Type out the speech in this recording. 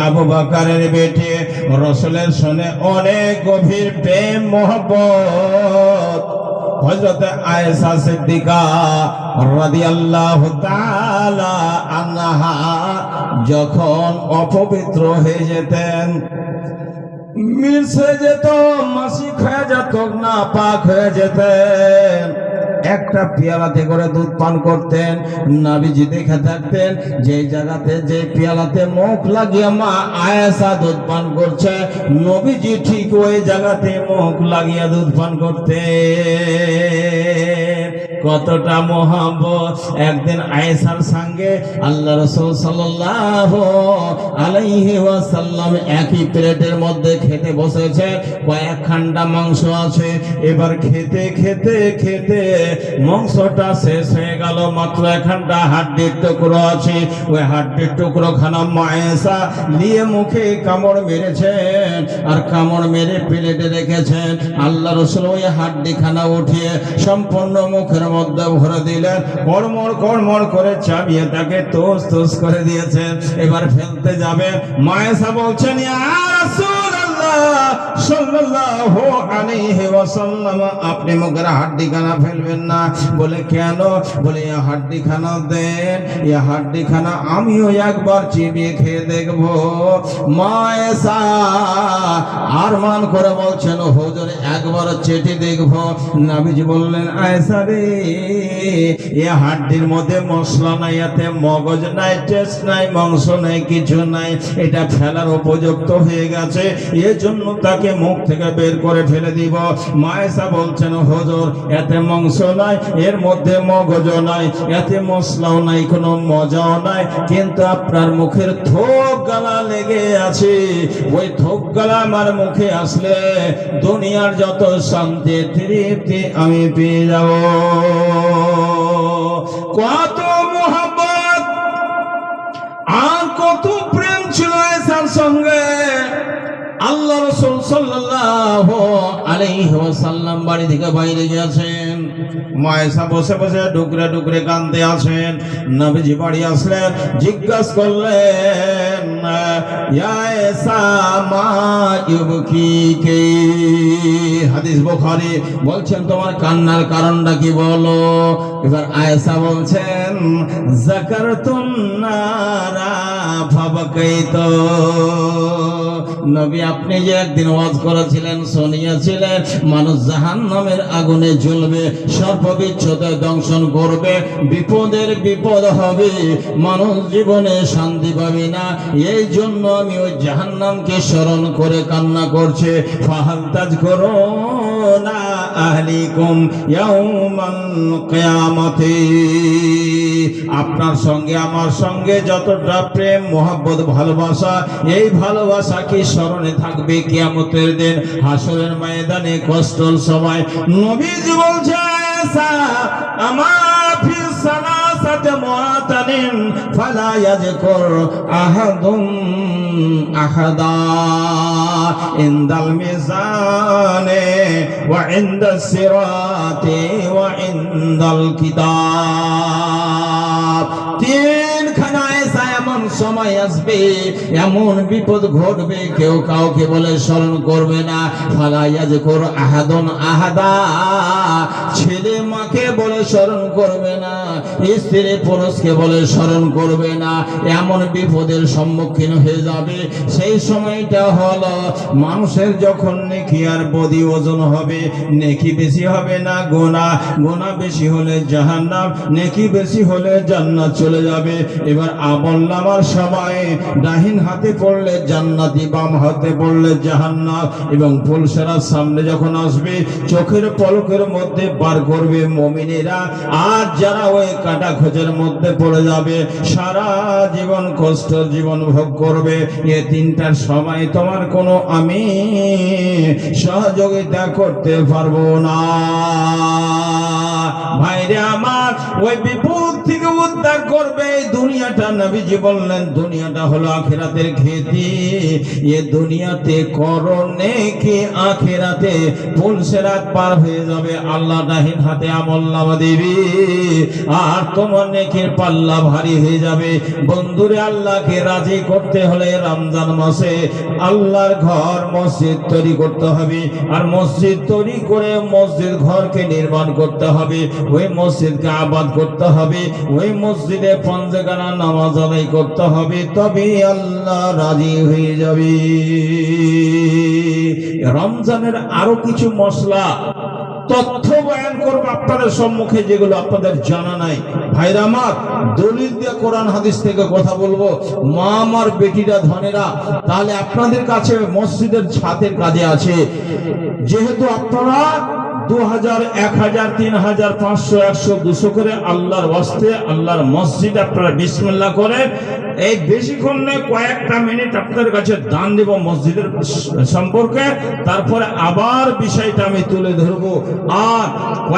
আবু বকরের বেটি রাসূলের সঙ্গে অনেক গভীর প্রেম মোহব্বত। হযরত আয়েশা সিদ্দিকা রাদিয়াল্লাহু তাআলা আনহা যখন অপবিত্র হয়ে যেতেন, মিশে যেত, মাসিক হয়ে যেত, না পাক হয়ে যেতেন, একটা পেয়ালাতে করে দুধ পান করতেন। নবীজি দেখে থাকতেন যে জায়গাতে, যে পেয়ালাতে মুখ লাগিয়ে মা আয়েশা দুধ পান করছে, নবীজি ঠিক ওই জায়গাতে মুখ লাগিয়ে দুধ পান করতেন। কতটা মোহাব্বত! একদিন আয়েশার সঙ্গে আল্লাহ রাসূল সাল্লাল্লাহু আলাইহি ওয়াসাল্লাম একই প্লেটের মধ্যে খেতে বসেছে, কয়েক খান্ডা মাংস আছে। এবার খেতে খেতে খেতে মাংসটা শেষ হয়ে গেল, মাত্র একখানটা হাড্ডির টুকরো আছে। ওই হাড্ডির টুকরো খানা আয়েশা নিয়ে মুখে কামড় মেরেছেন, আর কামড় মেরে প্লেটে রেখেছেন। আল্লাহ রাসূল ওই হাড্ডি খানা উঠিয়ে সম্পূর্ণ মুখের মধ্যে ভরে দিলেন, কড়মড় কড়মড় করে চাবিয়ে তাকে তোস তোস করে দিয়েছেন। এবার ফেলতে যাবে, আয়েশা বলছেন, ইয়া রাসূলুল্লাহ সাল্লাল্লাহু আলাইহি ওয়াসাল্লাম, আপনি মুখের হাড্ডি খানা ফেলবেন না। বলে কেন? বলে এই হাড্ডি খানা দেন, এই হাড্ডি খানা আমিও একবার চিবিয়ে খেয়ে দেখবো। আয়েশা আরমান করে বলছেন, হুজুর একবার চেটে দেখবো। নবীজি বললেন, আয়েশা রে, এই হাড্ডির মধ্যে মশলা নাই, এতে মগজ নাই, টেস্ট নাই, মাংস নাই, কিছু নাই, এটা ফেলার উপযুক্ত হয়ে গেছে, এর জন্য তাকে মুখ থেকে বের করে ফেলে দিব। আয়েশা বলছেন, হুজুর এতে মাংস নাই, এর মধ্যে মগজ নাই, এতে মশলাও নাই, কোনো মজাও নাই, কিন্তু আপনার মুখের থোক গালা লেগে আছে, ওই থোক গালা আমার মুখে আসলে দুনিয়ার যত শান্তি তৃপ্তি আমি পেয়ে যাব। কত মোহাব্বত আর কত প্রেম ছিল আয়েশার সঙ্গে। আল্লাহ রাসূল সাল্লাল্লাহু আলাইহি ওয়াসাল্লাম বাড়ি থেকে বাইরে গেছেন, আয়েশা বসে বসে ডুকরে ডুকরে কাঁদতে আছেন। নবীজি বাড়ি আসলেন, জিজ্ঞাসা করলেন, ইয়া আয়েশা মা ইউবকিকে? হাদিস বুখারী বলছেন, তোমার কান্নার কারণটা কি বলো? এবার আয়েশা বলছেন, যাকারতুন নারা ফাবাকাইতু। নবী আপনি যে একদিন ওয়াজ করেছিলেন, শুনিয়েছিলেন, মানুষ জাহান্নামের আগুনে জ্বলবে, সর্ববিচ্ছুতে দংশন করবে, বিপদের বিপদ হবে, মানুষ জীবনে শান্তি পাবে না, এই জন্য আমি ওই জাহান্নামকে স্মরণ করে কান্না করছে। ফাহাল তাযকুরুনা আহলিকুম ইয়াউমাল কিয়ামতি। আপনার সঙ্গে আমার সঙ্গে যতটা প্রেম মোহাব্বত ভালোবাসা, এই ভালোবাসা কি স্মরণে থাকবে কিয়ামতের দিন, হাসরের ময়দানে, কষ্টের সময়? নবীজি বলছেন, আয়েশা আমার ফি সালাসাতি মুআতানিন ফালা ইয়াযকুর আহাদুম আহাদা ইনদাল মিজানে ওয়া ইনদাস সিরাতি ওয়া ইনদাল কিতাব। তিনখানা এমন সময় আসবে, এমন বিপদ ঘটবে, কেউ কাউকে বলে স্মরণ করবে না। ফালা ইয়াযকুর আহাদুন আহাদা, ছেলে মাকে বলে স্মরণ করবে না, স্ত্রী পুরুষকে বলে স্মরণ করবে না, এমন বিপদের সম্মুখীন হয়ে যাবে। সেই সময়টা হলো মানুষের যখন নেকি আর বদি ওজন হবে, নেকি বেশি হবে না গুনাহ, গুনাহ বেশি হলে জাহান্নাম, নেকি বেশি হলে জান্নাত চলে যাবে। এবার আমলনামার সময় ডাহিন হাতে পড়লে জান্নাতি, বাম হাতে পড়লে জাহান্নাম, এবং ফুলসেরার সামনে যখন আসবে চোখের পলকের মধ্যে পার করবে মুমিনেরা, আর যারা ওই কাটা খোঁজের মধ্যে পড়ে যাবে সারা জীবন কষ্ট জীবন ভোগ করবে। এই তিনটার সময় তোমার কোনো আমি সহযোগিতা করতে পারবো না। ভাইরে আমার, ওই বিপদ থেকে ত্যাগ করবে। এই দুনিয়াটা নবীজি বললেন দুনিয়াটা হলো আখিরাতের খেতি। এ দুনিয়াতে করো নেকি, আখিরাতে পুলসেরাত পার হয়ে যাবে, আল্লাহ দাহিন হাতে আমলনামা দিবি আর তোমার নেকির পাল্লা ভারী হয়ে যাবে। বন্ধুরে, আল্লাহকে রাজি করতে হলে রমজান মাসে আল্লাহর ঘর মসজিদ তৈরি করতে হবে। আর মসজিদ তৈরি করে মসজিদ ঘরকে নির্মাণ করতে হবে, ওই মসজিদকে আবাদ করতে হবে, ওই মসজিদে পঞ্জগানা নামাজ আদায় করতে হবে, তবে আল্লাহ রাজি হয়ে যাবে। রমজানের আরো কিছু মশলা তথ্য বয়ান করবো আপনাদের সম্মুখে, যেগুলো আপনাদের জানা নাই। ভাইরা আমার, দলিল দিয়ে কোরআন হাদিস থেকে কথা বলবো। মা আমার বেটিরা ধনেরা, তাহলে আপনাদের কাছে মসজিদের ছাদের কাজে আছে। যেহেতু আপনারা 2000, 1000, 3000, 500, 100, 200 করে আল্লাহর ওয়াস্তে আল্লাহর মসজিদ আপনারা বিসমিল্লাহ করে এই বেশিক্ষণ নয়, কয়েকটা মিনিট আপনাদের কাছে দান দেব মসজিদের সম্পর্কে, তারপরে আবার বিষয়টা আমি তুলে ধরবো। আর